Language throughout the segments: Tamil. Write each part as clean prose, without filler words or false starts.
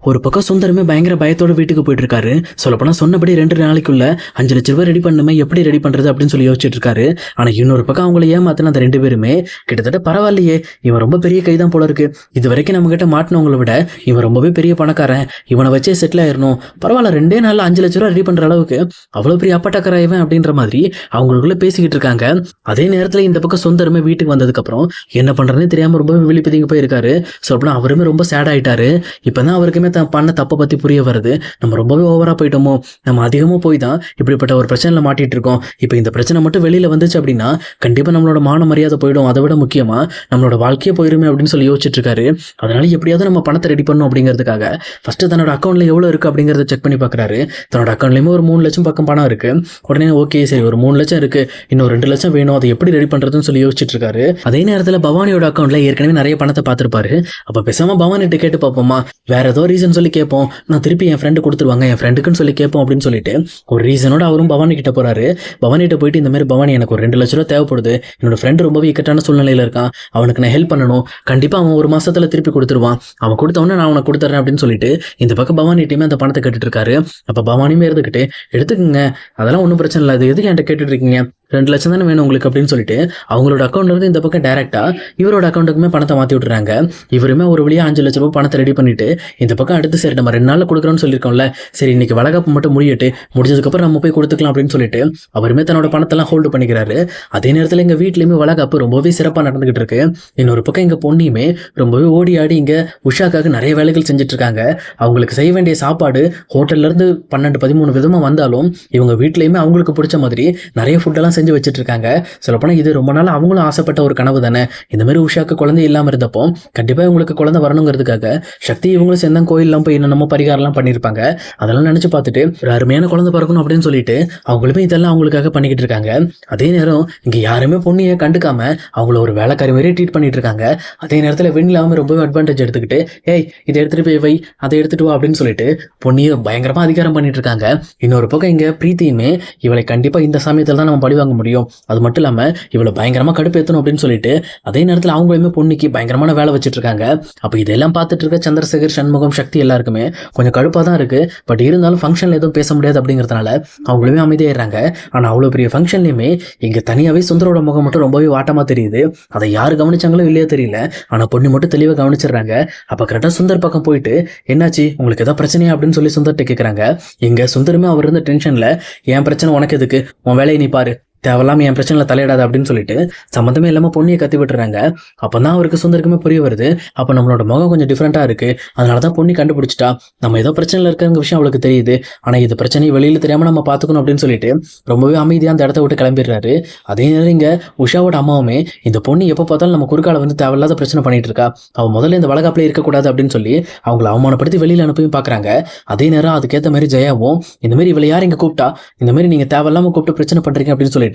ஒரு பக்கம் சுந்தரமே பயங்கர பயத்தோட வீட்டுக்கு போயிட்டு இருக்காரு. சொல்லப்போனா சொன்னபடி 2 நாளைக்குள்ள 5 லட்ச ரூபாய் ரெடி பண்ணுமே, எப்படி ரெடி பண்றது அப்படின்னு சொல்லி யோசிச்சுட்டு இருக்காரு. ஆனா இன்னொரு பக்கம் அவங்கள ஏமாத்தின அந்த 2 பேருமே கிட்டத்தட்ட பரவாயில்லையே, இவன் ரொம்ப பெரிய கைதான் போல இருக்கு, இது வரைக்கும் நம்ம கிட்ட மாட்டினவங்களை விட இவன் ரொம்பவே பெரிய பணக்காரன், இவனை வச்சே செட்டில் ஆயிரணும், பரவாயில்ல 2 நாள்ல 5 லட்ச ரூபாய் ரெடி பண்ற அளவுக்கு அவ்வளவு பெரிய அப்பாட்டக்கார இவன் அப்படின்ற மாதிரி அவங்களுக்குள்ள பேசிக்கிட்டு இருக்காங்க. அதே நேரத்துல இந்த பக்கம் சுந்தரமே வீட்டுக்கு வந்ததுக்கு அப்புறம் என்ன பண்றதுன்னு தெரியாம ரொம்பவே விழிப்பதிங்க போயிருக்காரு. சொல்லப்போனா அவருமே ரொம்ப சேட் ஆயிட்டாரு. இப்பதான் அவருக்குமே பண்ண தப்பை பத்தி புரிய வருது. நம்ம ரொம்பவே ஓவரா போயிட்டோமோ, நம்ம அதிகமா போய் தான் இப்படிப்பட்ட ஒரு பிரச்சனைல மாட்டிட்டு இருக்கோம். இப்போ இந்த பிரச்சனை மட்டும் வெளியில வந்துச்சு அப்படின்னா கண்டிப்பா நம்மளோட மான மரியாதை போயிடும், அதை விட முக்கியமா நம்மளோட வாழ்க்கையே போயிருமே அப்படின்னு சொல்லி யோசிச்சுட்டு இருக்காரு. அதனால எப்படியாவது நம்ம பணத்தை ரெடி பண்ணணும் அப்படிங்கிறதுக்காக ஃபர்ஸ்ட் தன்னோட அக்கௌண்ட்ல எவ்வளவு இருக்கு அப்படிங்கறத செக் பண்ணி பாக்குறாரு. தன்னோட அக்கௌண்ட்லயுமே ஒரு 3 லட்சம் பக்கம் பணம் இருக்கு. உடனே ஓகே சரி, ஒரு 3 லட்சம் இருக்கு, இன்னும் 2 லட்சம் வேணும், அதை எப்படி ரெடி பண்றதுன்னு சொல்லி யோசிச்சுட்டு இருக்காரு. அதே நேரத்துல பவானியோட அக்கௌண்ட்ல ஏற்கனவே நிறைய பணத்தை பார்த்திருப்பாரு. அப்ப பேசாம பவானிட்ட கேட்டு பார்ப்போமா, வேற ஏதோ ரீசன் சொல்லி கேட்போம், நான் திருப்பி என் ஃப்ரெண்டு கொடுத்துருவாங்க, என் ஃப்ரெண்டுக்குன்னு சொல்லி கேட்போம் அப்படின்னு சொல்லிட்டு ஒரு ரீசனோட அவரும் பவானி கிட்ட போறாரு. பவானிட்ட போயிட்டு இந்த மாதிரி பவானி எனக்கு ஒரு 2 லட்ச ரூபா தேவைப்படுது, என்னோட ஃப்ரெண்டு ரொம்பவே இக்கட்டான சூழ்நிலையில இருக்கான், அவனுக்கு நான் ஹெல்ப் பண்ணணும், கண்டிப்பா அவன் ஒரு மாசத்துல திருப்பி கொடுத்துருவான், அவன் கொடுத்தவொன்னே நான் அவனை கொடுத்துறேன் அப்படின்னு சொல்லிட்டு இந்த பக்கம் பவானிட்டையுமே அந்த பணத்தை கேட்டுட்டு இருக்காரு. அப்ப பவானியுமே இருந்துகிட்டு எடுத்துக்கங்க, அதெல்லாம் ஒன்றும் பிரச்சனை இல்லை, அது எதுக்கு என்கிட்ட கேட்டுட்டு இருக்கீங்க, 2 லட்சம் தானே வேணும் உங்களுக்கு அப்படின்னு சொல்லிட்டு அவங்களோட அக்கௌண்ட்ல இருந்து இந்த பக்கம் டைரக்டா இவரோட அக்கௌண்ட்டுக்குமே பணத்தை மாத்தி விட்டுறாங்க. இவருமே ஒரு வழியா 5 லட்ச ரூபாய் பணத்தை ரெடி பண்ணிட்டு இந்த பக்கம் அடுத்து சரி நம்ம 2 நாள்ல கொடுக்குறோம்னு சொல்லியிருக்கோம்ல, சரி இன்னைக்கு வளகாப்பு மட்டும் முடியட்டு, முடிஞ்சதுக்கப்புறம் நம்ம போய் கொடுத்துக்கலாம் அப்படின்னு சொல்லிட்டு அவருமே தன்னோட பணத்தெல்லாம் ஹோல்டு பண்ணிக்கிறாரு. அதே நேரத்தில் எங்க வீட்லயுமே வளகாப்பு ரொம்பவே சிறப்பாக நடந்துகிட்டு இருக்கு. இன்னொரு பக்கம் எங்க பொண்ணையுமே ரொம்பவே ஓடி ஆடி இங்க உஷாக்காக நிறைய வேலைகள் செஞ்சுட்டு இருக்காங்க. அவங்களுக்கு செய்ய வேண்டிய சாப்பாடு ஹோட்டல்ல இருந்து 12-13 விதமா வந்தாலும் இவங்க வீட்லயுமே அவங்களுக்கு பிடிச்ச மாதிரி நிறைய ஃபுட்டெல்லாம் செஞ்சு வச்சுட்டு இருக்காங்க. சொல்லப்போனா இது ரொம்ப நாள் அவங்களும் ஆசைப்பட்ட ஒரு கனவு தானே. இந்த மாதிரி உஷாக்கு குழந்தை இல்லாம இருந்தப்போ கண்டிப்பா இவங்களுக்கு குழந்தை வரணுங்கிறதுக்காக சக்தி இவங்களும் சேர்ந்தா கோயிலெல்லாம் போய் என்னென்னமோ பரிகாரம்லாம் பண்ணியிருப்பாங்க. அதெல்லாம் நினைச்சு பார்த்துட்டு ஒரு அருமையான குழந்தை பிறக்கணும் அப்படின்னு சொல்லிட்டு அவங்களுமே இதெல்லாம் அவங்களுக்காக பண்ணிக்கிட்டு இருக்காங்க. அதே நேரம் இங்க யாருமே பொண்ணியை கண்டுக்காம அவங்கள ஒரு வேலைக்காரி மாதிரி ட்ரீட் பண்ணிட்டு இருக்காங்க. அதே நேரத்தில் வெண்ணிலாம ரொம்பவே அட்வான்டேஜ் எடுத்துக்கிட்டு ஏய் இதை எடுத்துட்டு போய் வை, அதை எடுத்துட்டு வா அப்படின்னு சொல்லிட்டு பொண்ணியை பயங்கரமா அதிகாரம் பண்ணிட்டு இருக்காங்க. இன்னொரு பக்கம் இங்க பிரீத்தியுமே இவளை கண்டிப்பா இந்த சமயத்தில் தான் நம்ம பழி வாங்க முடியும், அது மட்டும் இல்லாம இவ்வளவு பயங்கரமா கடுப்பேற்றணும் அப்படின்னு சொல்லிட்டு அதே நேரத்தில் அவங்களுமே பொண்ணுக்கு பயங்கரமான வேலை வச்சுட்டு இருக்காங்க. அப்ப இதெல்லாம் பார்த்துட்டு இருக்க சந்திரசேகர், சண்முகம், சக்தி எல்லாருக்குமே கொஞ்சம் கடுப்பா தான் இருக்கு. பட் இருந்தாலும் ஃபங்க்ஷன்ல எதுவும் பேச முடியாது அப்படிங்கிறதுனால அவங்களுமே அமைதியாயிடுறாங்க. ஆனா அவ்வளவு பெரிய ஃபங்க்ஷன்லயுமே இங்க தனியாவே சுந்தரோட முகம் மட்டும் ரொம்பவே வாட்டமா தெரியுது. அதை யாரு கவனிச்சாங்களோ இல்லையோ தெரியல, ஆனா பொண்ணு மட்டும் தெளிவா கவனிச்சிடுறாங்க. அப்ப கரெக்டா சுந்தர் பக்கம் போயிட்டு என்னாச்சு உங்களுக்கு ஏதாவது பிரச்சனையா அப்படின்னு சொல்லி சுந்தர்கிட்ட கேட்கறாங்க. இங்க சுந்தரமே அவர் இருந்த டென்ஷன்ல என் பிரச்சனை உனக்கு எதுக்கு, உன் வேலையை நீ பாரு, தேவையில்லாம என் பிரச்சனைல தலையிடாது அப்படின்னு சொல்லிட்டு சம்மந்தமே இல்லாம பொண்ணியை கத்தி விட்டுறாங்க. அப்பதான் அவருக்கு சுந்தருக்குமே புரிய வருது, அப்ப நம்மளோட முகம் கொஞ்சம் டிஃப்ரெண்டா இருக்கு, அதனாலதான் பொண்ணி கண்டுபிடிச்சிட்டா, நம்ம ஏதோ பிரச்சனைல இருக்கிற விஷயம் அவளுக்கு தெரியுது, ஆனா இது பிரச்சனையை வெளியில தெரியாம நம்ம பாத்துக்கணும் அப்படின்னு சொல்லிட்டு ரொம்பவே அமைதியா அந்த இடத்த விட்டு கிளம்பிடுறாரு. அதே நேரம் இங்க உஷாவோட அம்மாவுமே இந்த பொண்ணு எப்ப பார்த்தாலும் நம்ம குறுக்கால வந்து தேவையில்லாத பிரச்சனை பண்ணிட்டு இருக்கா, அவ முதல்ல இந்த வளகாப்புல இருக்கக்கூடாது அப்படின்னு சொல்லி அவங்களை அவமானப்படுத்தி வெளியில அனுப்பியும் பாக்குறாங்க. அதே நேரம் அதுக்கேற்ற மாதிரி ஜெயாவும் இந்த மாதிரி இவளை யார் இங்க கூப்பிட்டா, இந்த மாதிரி நீங்க தேவையில்லாம கூப்பிட்டு பிரச்சனை பண்றீங்க அப்படின்னு சொல்லிட்டு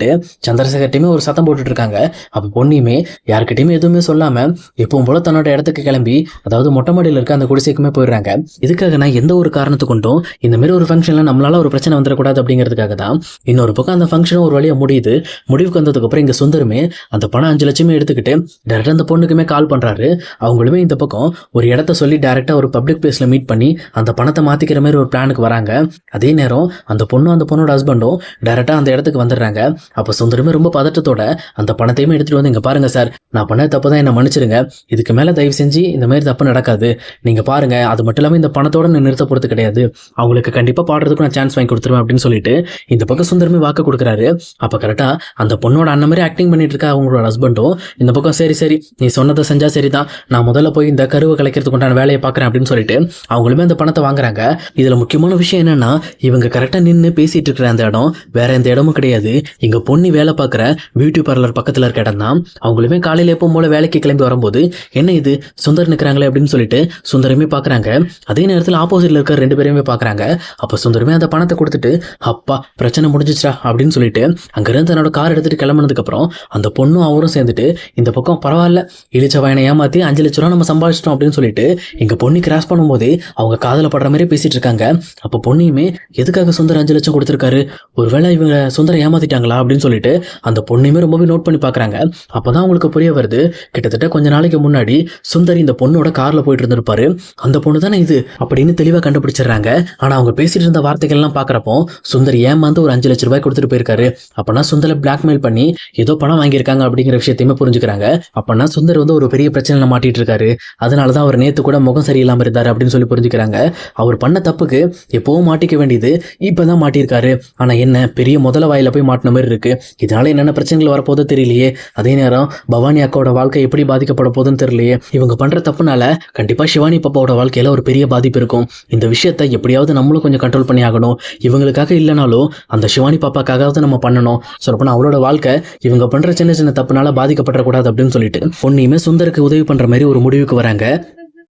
சந்திரசேகர்ட்டையுமே ஒரு சத்தம் போட்டுட்டு இருக்காங்க. அப்ப பொண்ணுமே யாருக்கிட்டையுமே எதுவுமே சொல்லாம எப்பவும் போல தன்னோட இடத்துக்கு கிளம்பி அதாவது மொட்டை மாடியில் இருக்க அந்த குடிசைக்குமே போயிடுறாங்க. இதுக்காக நான் எந்த ஒரு காரணத்து கொண்டும் இந்த மாதிரி ஒரு ஃபங்க்ஷன்ல நம்மளால ஒரு பிரச்சனை வந்துடக்கூடாது அப்படிங்கிறதுக்காக தான். இன்னொரு பக்கம் அந்த ஃபங்க்ஷன் ஒரு வழியா முடியுது. முடிவுக்கு வந்ததுக்கு அப்புறம் இங்க சுந்தரமே அந்த பணம் 5 லட்சமே எடுத்துக்கிட்டு டேரக்டா அந்த பொண்ணுக்குமே கால் பண்றாரு. அவங்களுமே இந்த பக்கம் ஒரு இடத்த சொல்லி டேரக்டா ஒரு பப்ளிக் பிளேஸ்ல மீட் பண்ணி அந்த பணத்தை மாத்திக்கிற மாதிரி ஒரு பிளானுக்கு வராங்க. அதே நேரம் அந்த பொண்ணோட ஹஸ்பண்டும் டேரக்டா அந்த இடத்துக்கு வந்துடுறாங்க. அப்ப சுந்தரமே ரொம்ப பதட்டத்தோட அந்த பணத்தையுமே எடுத்துட்டு வந்து இங்க பாருங்க சார், நான் பண்ண தப்பு தான், என்ன மன்னிச்சிருங்க, இதுக்கு மேல தயவு செஞ்சு இந்த மாதிரி தப்பு நடக்காது, நீங்க பாருங்க, அது மட்டும் இல்லாம இந்த பணத்தோட நான் நிறுத்த போறது கிடையாது, அவங்களுக்கு கண்டிப்பா பாடுறதுக்கு நான் சான்ஸ் வாங்கி கொடுத்துருவேன் அப்படின்னு சொல்லிட்டு இந்த பக்கம் சுந்தரமே வாக்கு கொடுக்குறாரு. அப்ப கரெக்டா அந்த பொண்ணோட அண்ணன் மாதிரி ஆக்டிங் பண்ணிட்டு இருக்கா அவங்களோட ஹஸ்பண்டும் இந்த பக்கம் சரி சரி நீ சொன்னதை செஞ்சா சரிதான், நான் முதல்ல போய் இந்த கருவை கலைக்கிறதுக்கு உண்டான வேலையை பாக்குறேன் அப்படின்னு சொல்லிட்டு அவங்களுமே அந்த பணத்தை வாங்குறாங்க. இதுல முக்கியமான விஷயம் என்னன்னா இவங்க கரெக்டா நின்று பேசிட்டு இருக்கிற அந்த இடம் வேற எந்த இடமும் கிடையாது, இங்க பொண்ணு வேலை பார்க்குற பியூட்டி பார்லர் பக்கத்துல இருக்க இடம் தான். அவங்களுமே காலையில எப்பவும் போல வேலைக்கு கிளம்பி வரும்போது என்ன இது சுந்தர் நிற்கிறாங்களே அப்படின்னு சொல்லிட்டு சுந்தரமே பாக்குறாங்க. அதே நேரத்தில் ஆப்போசிட்ல இருக்க 2 பேருமே பாக்குறாங்க. அப்ப சுந்தரமே அந்த பணத்தை கொடுத்துட்டு அப்பா பிரச்சனை முடிஞ்சிச்சா அப்படின்னு சொல்லிட்டு அங்கிருந்து தன்னோட கார் எடுத்துட்டு கிளம்புனதுக்கு அப்புறம் அந்த பொண்ணும் அவரும் சேர்ந்துட்டு இந்த பக்கம் பரவாயில்ல இழிச்ச வாயனை ஏமாத்தி 5 லட்ச ரூபா நம்ம சம்பாதிச்சிட்டோம் அப்படின்னு சொல்லிட்டு எங்க பொண்ணு கிராஸ் பண்ணும்போது அவங்க காதல படுற மாதிரி பேசிட்டு இருக்காங்க. அப்ப பொண்ணையுமே எதுக்காக சுந்தர் 5 லட்சம் கொடுத்திருக்காரு, ஒருவேளை இவங்க சுந்தரம் ஏமாத்திட்டாங்களா அப்படின்னு சொல்லிட்டு அந்த பொண்ணுமே ரொம்பவே நோட் பண்ணி பார்க்குறாங்க. அப்போதான் அவங்களுக்கு புரிய வருது, கிட்டத்தட்ட கொஞ்ச நாளைக்கு முன்னாடி சுந்தர் இந்த பொண்ணோட காரில் போயிட்டு இருந்திருப்பாரு, அந்த பொண்ணு தானே இது அப்படின்னு தெளிவாக கண்டுபிடிச்சிடுறாங்க. ஆனால் அவங்க பேசிட்டு இருந்த வார்த்தைகள்லாம் பார்க்குறப்போ சுந்தர் ஏமாந்து ஒரு 5 லட்ச ரூபாய் கொடுத்துட்டு போயிருக்காரு. அப்போனா சுந்தரை பிளாக்மெயில் பண்ணி ஏதோ பணம் வாங்கியிருக்காங்க அப்படிங்கிற விஷயத்தையுமே புரிஞ்சுக்கிறாங்க. அப்போனா சுந்தர் வந்து ஒரு பெரிய பிரச்சனையில் மாட்டிட்டு இருக்காரு. அதனால தான் அவர் நேற்று கூட முகம் சரியில்லாமல் இருந்தார் அப்படின்னு சொல்லி புரிஞ்சுக்கிறாங்க. அவர் பண்ண தப்புக்கு எப்போவும் மாட்டிக்க வேண்டியது இப்பதான் மாட்டியிருக்காரு. ஆனா என்ன பெரிய முதல வாயில போய் மாட்டின மாதிரி இருக்கு. இதனால என்னென்ன பிரச்சனைகள் வரப்போதோ தெரியலையே. அதே நேரம் பவானி அக்காவோட வாழ்க்கை எப்படி பாதிக்கப்பட போதுன்னு தெரியலையே. இவங்க பண்ற தப்புனால கண்டிப்பா சிவானி பாப்பாவோட வாழ்க்கையில ஒரு பெரிய பாதிப்பு இருக்கும். இந்த விஷயத்தை எப்படியாவது நம்மளும் கொஞ்சம் கண்ட்ரோல் பண்ணி ஆகணும். இவங்களுக்காக இல்லைனாலும் அந்த சிவானி பாப்பாக்காவது நம்ம பண்ணணும். சொல்லப்போனா அவளோட வாழ்க்கை இவங்க பண்ற சின்ன சின்ன தப்புனால பாதிக்கப்படக்கூடாது அப்படின்னு சொல்லிட்டு பொண்ணையுமே சுந்தருக்கு உதவி பண்ற மாதிரி ஒரு முடிவுக்கு வராங்க.